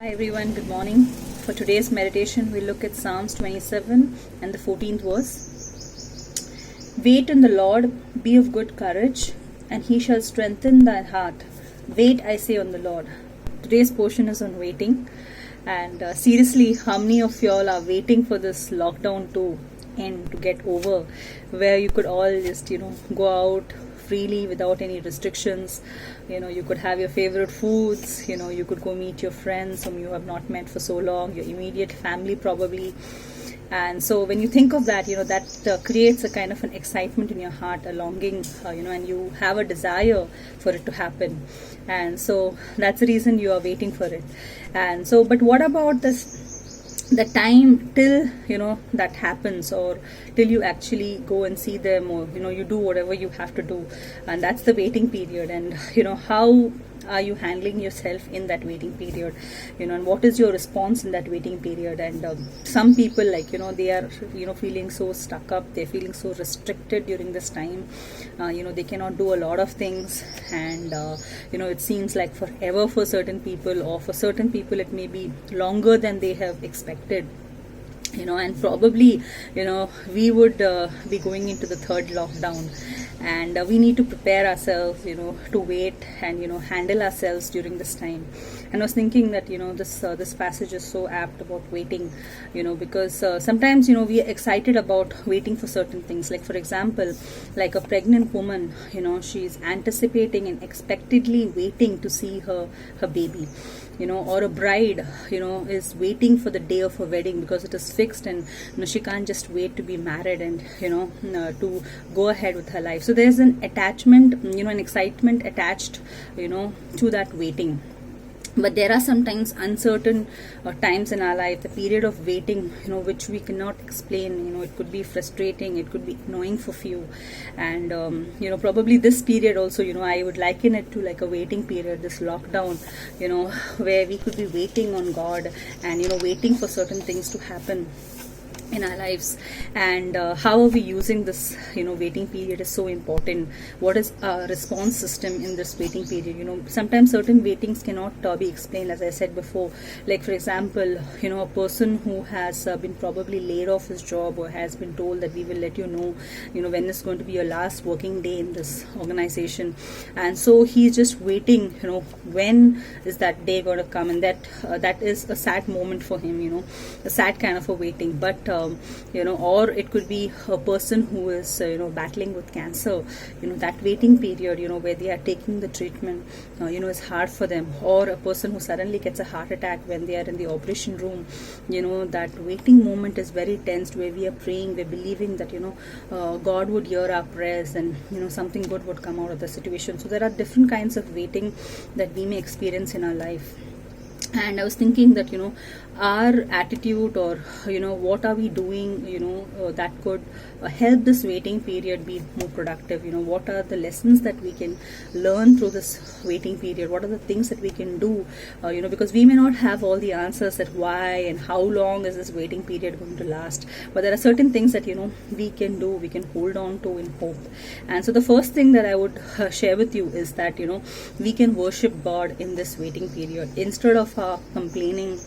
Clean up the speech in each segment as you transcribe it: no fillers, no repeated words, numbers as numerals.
Hi everyone, good morning. For today's meditation, we look at Psalms 27 and the 14th verse. Wait in the Lord, be of good courage, and he shall strengthen thy heart. Wait, I say, on the Lord. Today's portion is on waiting. And seriously, how many of y'all are waiting for this lockdown to end, to get over, where you could all just, go out freely without any restrictions. You could have your favorite foods. You could go meet your friends whom you have not met for so long, your immediate family probably. And so when you think of that, that creates a kind of an excitement in your heart, a longing, and you have a desire for it to happen. And so that's the reason you are waiting for it. And so, but what about the time till that happens, or till you actually go and see them, or you do whatever you have to do, and that's the waiting period. And how are you handling yourself in that waiting period, and what is your response in that waiting period? And some people, they are feeling so stuck up, they're feeling so restricted during this time. They cannot do a lot of things, and it seems like forever for certain people, or for certain people it may be longer than they have expected. And probably we would be going into the third lockdown, and we need to prepare ourselves to wait and handle ourselves during this time. And I was thinking that this passage is so apt about waiting, because sometimes we are excited about waiting for certain things, like for example, like a pregnant woman, she's anticipating and expectedly waiting to see her baby, or a bride is waiting for the day of her wedding because it is fixed, and she can't just wait to be married and to go ahead with her life. So there's an attachment, an excitement attached to that waiting. But there are sometimes uncertain times in our life, the period of waiting, which we cannot explain. It could be frustrating, it could be annoying for few. And, probably this period also, I would liken it to like a waiting period, this lockdown, where we could be waiting on God and, waiting for certain things to happen in our lives. And how are we using this waiting period is so important. What is our response system in this waiting period? Sometimes certain waitings cannot be explained, as I said before. Like for example, a person who has been probably laid off his job, or has been told that we will let you know when is going to be your last working day in this organization, and so he's just waiting when is that day going to come. And that is a sad moment for him, a sad kind of a waiting. But or it could be a person who is battling with cancer. That waiting period where they are taking the treatment is hard for them. Or a person who suddenly gets a heart attack when they are in the operation room. That waiting moment is very tense, where we are praying, we're believing that God would hear our prayers, and something good would come out of the situation. So there are different kinds of waiting that we may experience in our life. And I was thinking that our attitude, or what are we doing that could help this waiting period be more productive. What are the lessons that we can learn through this waiting period? What are the things that we can do, because we may not have all the answers at why and how long is this waiting period going to last, but there are certain things that we can do, we can hold on to in hope. And so the first thing that I would share with you is that we can worship God in this waiting period, instead of complaining,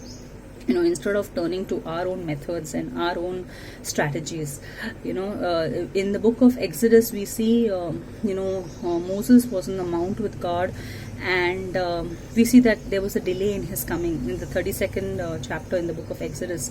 instead of turning to our own methods and our own strategies. In the book of Exodus, we see Moses was on the mount with God, and we see that there was a delay in his coming in the 32nd chapter in the book of Exodus.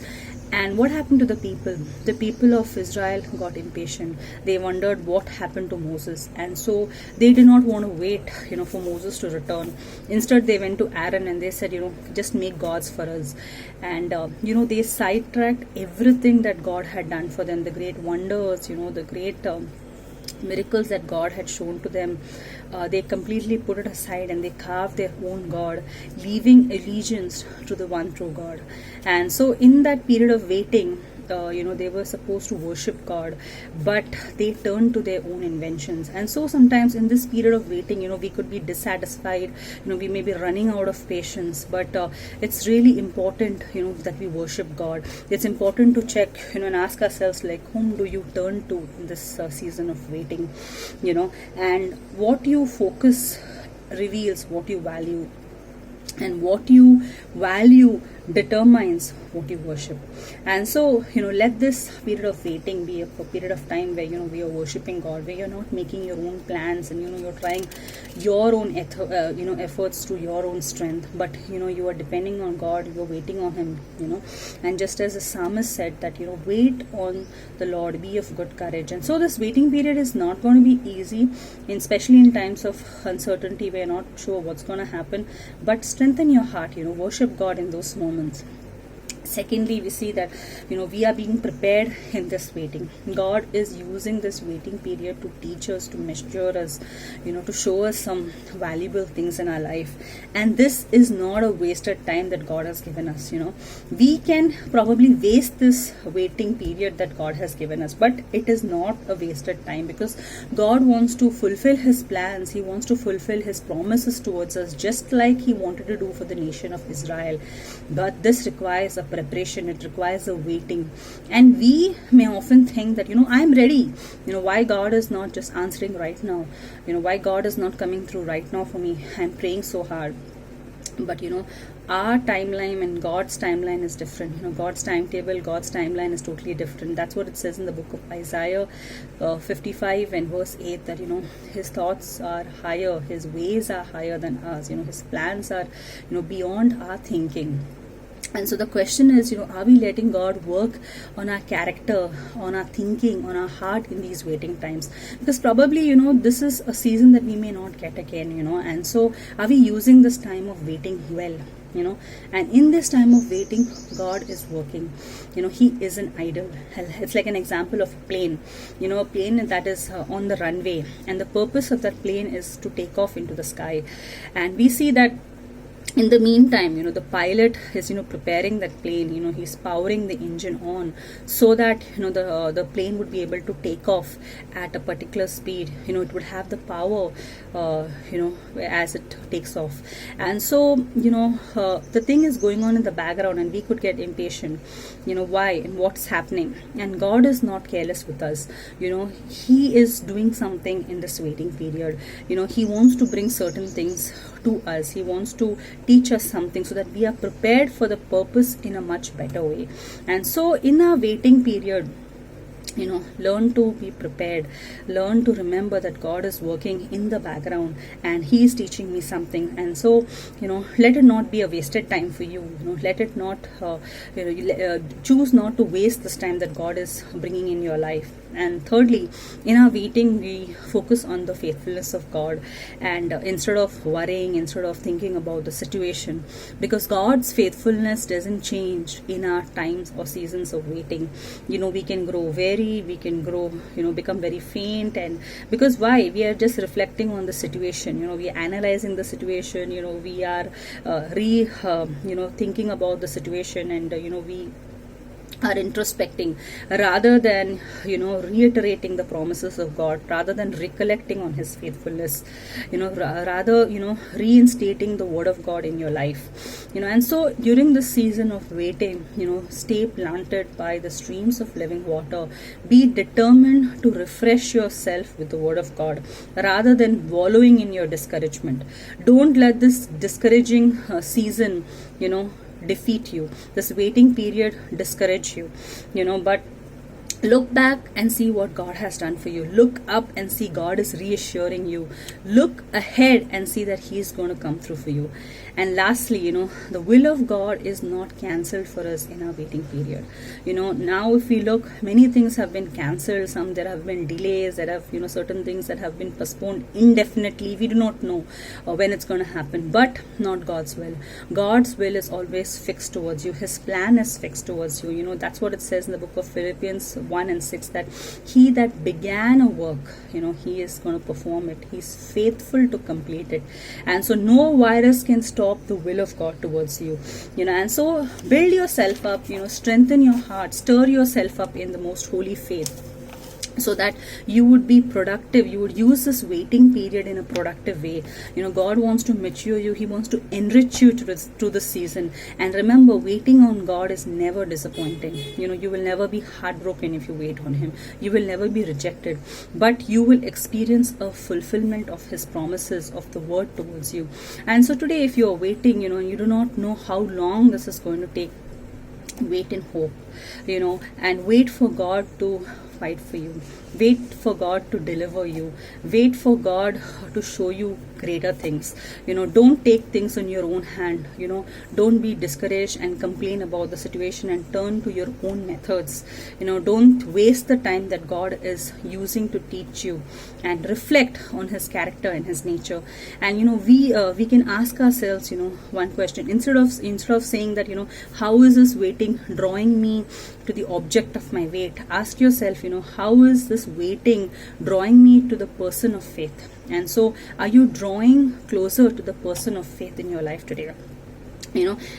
And what happened to the people? The people of Israel got impatient. They wondered what happened to Moses, and so they did not want to wait for Moses to return. Instead, they went to Aaron and they said, just make gods for us. And they sidetracked everything that God had done for them, the great wonders, the great miracles that God had shown to them. They completely put it aside, and they carved their own God, leaving allegiance to the one true God. And so in that period of waiting, they were supposed to worship God, but they turned to their own inventions. And so sometimes in this period of waiting, we could be dissatisfied, we may be running out of patience, but it's really important, that we worship God. It's important to check, and ask ourselves, like, whom do you turn to in this season of waiting, and what you focus reveals what you value. and what you value determines what you worship. And so, let this period of waiting be a period of time where, we are worshiping God, where you're not making your own plans, and, you're trying your own, efforts through your own strength, but, you are depending on God, you're waiting on Him, and just as the psalmist said that, wait on the Lord, be of good courage. And so this waiting period is not going to be easy, especially in times of uncertainty where you're not sure what's going to happen, but strengthen your heart, worship God in those moments. Secondly, we see that we are being prepared in this waiting. God is using this waiting period to teach us, to mature us, to show us some valuable things in our life. And this is not a wasted time that God has given us. We can probably waste this waiting period that God has given us, but it is not a wasted time, because God wants to fulfill His plans. He wants to fulfill His promises towards us, just like He wanted to do for the nation of Israel. But this requires a preparation, it requires a waiting. And we may often think that, I'm ready. Why God is not just answering right now? Why God is not coming through right now for me? I'm praying so hard. But our timeline and God's timeline is different. God's timetable, God's timeline is totally different. That's what it says in the book of Isaiah 55 and verse 8, that His thoughts are higher, His ways are higher than ours. His plans are beyond our thinking. And so the question is, are we letting God work on our character, on our thinking, on our heart in these waiting times? Because probably, this is a season that we may not get again, and so are we using this time of waiting well? And in this time of waiting, God is working. He isn't idle. It's like an example of a plane, a plane that is on the runway, and the purpose of that plane is to take off into the sky. And we see that in the meantime, the pilot is, preparing that plane, he's powering the engine on so that, the plane would be able to take off at a particular speed. It would have the power, as it takes off. And so, the thing is going on in the background, and we could get impatient, why and what's happening. And God is not careless with us. He is doing something in this waiting period. He wants to bring certain things to us. He wants to teach us something so that we are prepared for the purpose in a much better way. And so in our waiting period, learn to be prepared, learn to remember that God is working in the background and He is teaching me something. And so, let it not be a wasted time for you. Let it not, choose not to waste this time that God is bringing in your life. And thirdly, in our waiting, we focus on the faithfulness of God, and instead of worrying, instead of thinking about the situation, because God's faithfulness doesn't change in our times or seasons of waiting. We can grow weary, we can grow, become very faint. And because why? We are just reflecting on the situation, we are analyzing the situation, we are thinking about the situation, and we are introspecting rather than reiterating the promises of God, rather than recollecting on His faithfulness, rather reinstating the word of God in your life. And so during this season of waiting, stay planted by the streams of living water. Be determined to refresh yourself with the word of God rather than wallowing in your discouragement. Don't let this discouraging season defeat you, this waiting period discourage you, but look back and see what God has done for you. Look up and see God is reassuring you. Look ahead and see that He is going to come through for you. And lastly, the will of God is not cancelled for us in our waiting period. Now if we look, many things have been cancelled. Some there have been delays, there have certain things that have been postponed indefinitely. We do not know when it's going to happen, but not God's will. God's will is always fixed towards you. His plan is fixed towards you. That's what it says in the book of Philippians 1 and 6, that He that began a work, He is going to perform it. He's faithful to complete it. And so no virus can stop the will of God towards you. And so build yourself up, strengthen your heart, stir yourself up in the most holy faith, so that you would be productive. You would use this waiting period in a productive way. God wants to mature you. He wants to enrich you to this season. And remember, waiting on God is never disappointing. You will never be heartbroken if you wait on Him. You will never be rejected, but you will experience a fulfillment of His promises, of the word towards you. And so today, if you are waiting, you do not know how long this is going to take, wait in hope, and wait for God to fight for you. Wait for God to deliver you. Wait for God to show you greater things. Don't take things in your own hand. Don't be discouraged and complain about the situation and turn to your own methods. Don't waste the time that God is using to teach you, and reflect on His character and His nature. And we can ask ourselves one question, instead of saying that how is this waiting drawing me to the object of my wait. Ask yourself, how is this waiting drawing me to the person of faith? And so, are you drawing closer to the person of faith in your life today?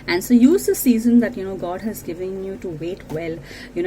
And so use the season that God has given you to wait well, and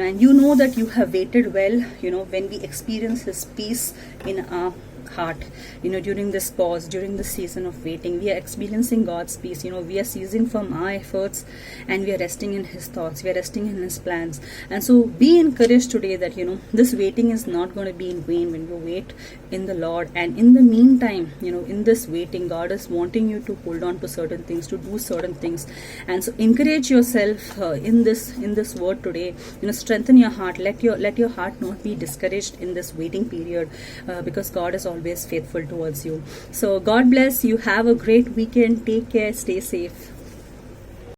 that you have waited well when we experience His peace in our heart. During this pause, during this season of waiting, we are experiencing God's peace. We are ceasing from our efforts, and we are resting in His thoughts. We are resting in His plans. And so be encouraged today that this waiting is not going to be in vain when you wait in the Lord. And in the meantime, in this waiting, God is wanting you to hold on to certain things, to do certain things. And so encourage yourself in this word today. Strengthen your heart. Let your heart not be discouraged in this waiting period, because God is always faithful towards you. So God bless you. Have a great weekend. Take care. Stay safe.